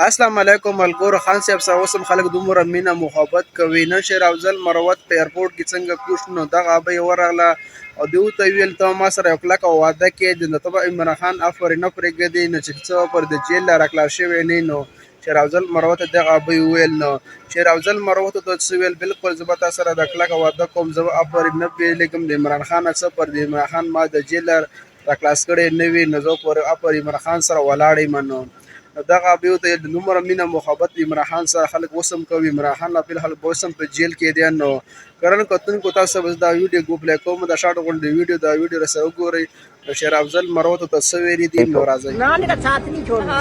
السلام علیکم ملګرو. خان صاحب سره اوس هم خلک دومره مینه محبت کوي. نن شیر افضل مروت په ایرپورټ کې څنګه کوش نو دغه ابۍ ورغله او دوی ته ویل ته ما سره یو کلکه وعده کې د نطبه عمران خان افرین نه پرېږدي نه چې څه پر د جیل لا راکلا شوی نه نو شیر افضل مروت دغه ابۍ ویل نو شیر افضل مروت ته څه ویل بالکل زه به تا سره د کلکه وعده کوم زه افرین نه پرېږدم د عمران خان څه پر د عمران خان ما د جیل راکلاس کړی نه وي نو زه پر افر عمران خان سره ولاړ یم نو دغه ابیو ته د دومره مینه محبت عمران خان سره خلک وسم کوي. عمران خان لا فلحال وسم په جیل کې دی نو کرن کتونکو تاسو به دا ویډیو ګو پلی کوم د شاټ غونډې ویډیو دا ویډیو رسو وګورئ. شیر افضل مروت ته څه ویلي دي نو راځي. इमरान का साथ नहीं छोड़ना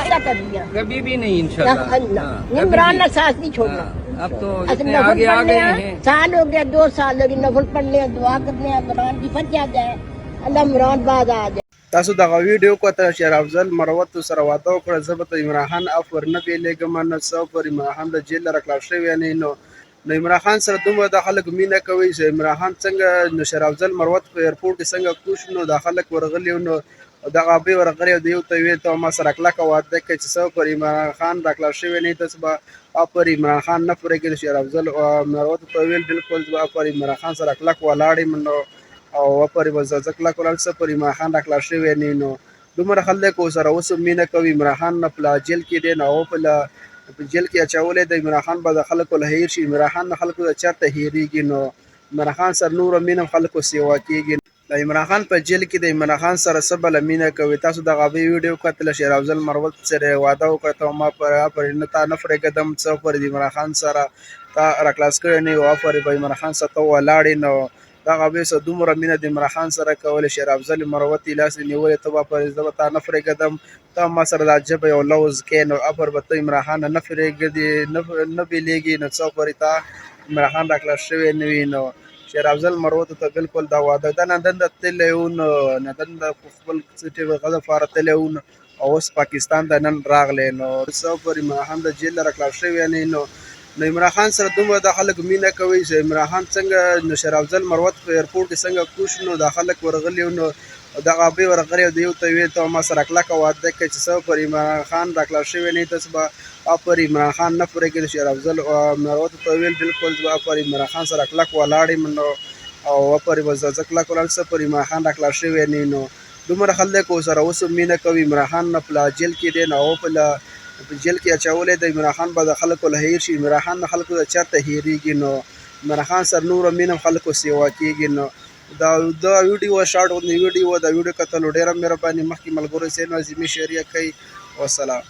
कभी भी नहीं इंशाल्लाह। इमरान का साथ नहीं छोड़ना। अब तो अच्छा, इतने नफल आगे आ पढ़ने गए हैं, हैं। साल हो गया 2 साल हो गए नफल पढ़ने हैं, दुआ करने हैं इमरान की फत आ जाए, अल्लाह इमरान बाद आ जाए। تاسو دغه ویډیو کوته شیر افضل مروت سره واده وکړه زه به ته عمران خان افور نه پیلېږم نه څه پر عمران خان د جیل راکلا شوی نه نو عمران خان سره دومره د خلک مینه کوي چې عمران خان څنګه نو شیر افضل مروت په ایرپورټ کې څنګه کوش نو د خلک ورغلی نو دغه ابي ورغلی دی ته ویل ته ما سره کلکه واده کوي چې څه پر عمران خان راکلا شوی نه تاسو به پر عمران خان نه پرېږدي. شیر افضل مروت ته ویل بالکل زه پر عمران خان سره کلک ولاړ یم نو او پرې به زه کلک ولاړ څه پر عمران خان راکلا شوی نه نو دومره خلک ورسره اوس هم مینه کوي. عمران خان نه په جیل کې دی نو هغه په جیل کې اچولی دی. عمران خان به د خلکو له هیر شي. عمران خان د خلکو د چېرته هېرېږي نو عمران خان سره نوره مینه خلکو سیوا کېږي. د عمران خان په جیل کې د عمران خان سره څه بله مینه کوي. تاسو دغه ابۍ ویډیو کتله شیر افضل مروت سره یې واده وکړه ته ما پر نه تا نه پرېږدم څه پر د عمران خان سره تا راکلاس کړی نه یو افر به عمران خان سره ته ولاړې نو دغه ابۍ سره دومره مینه د عمران خان سره کوله. شیر افضل مروت یې لاس نیولی ته به پر زه به تا نه پرېږدم ته ما سره دا ژبه یو لوز کې نو افر به ته عمران خان نه پرېږدي نه بېلېږي نو څه پورې تا عمران خان راکلاس شوی نه وي نو شیر افضل مروت ته بالکل دا واده دا نن د تللی و نو نن د خپل سټي غږ لپاره تللی و او اوس پاکستان ته نن راغلی نو څه پورې عمران خان د جیل نه راکلاس شوی نه نو عمران خان سره دومره د خلک مینه کوي چې عمران خان څنګه نو شیر افضل مروت په ایرپورټ کې څنګه کوش نو د خلک ورغلي نو دغه ابۍ ورغلی د یو ته ویل ته ما سره کلکه واده کوي چې څه پر عمران خان راکلاس شوی نه تاسو به پر عمران خان نه پرېږدي. شیر افضل مروت ته ویل بالکل زه پر عمران خان سره کلک ولاړ یم نو او پر به زه کلک ولاړ څه پر عمران خان راکلاس شوی نه نو دومره خلک ورسره اوس هم مینه کوي. عمران خان نه په جیل کې دی نو په جیل کې اچولی دی. عمران خان به د خلکو له هیر شي. عمران خان د خلکو د چېرته هېرېږي نو عمران خان سره نوره مینه خلکو سیوا کېږي نو دا ویډیو شارټ غوندې ویډیو دا ویډیو کتلو ډېره مهرباني. مخکې ملګرو حسین عظیمي شریعه کوي. والسلام.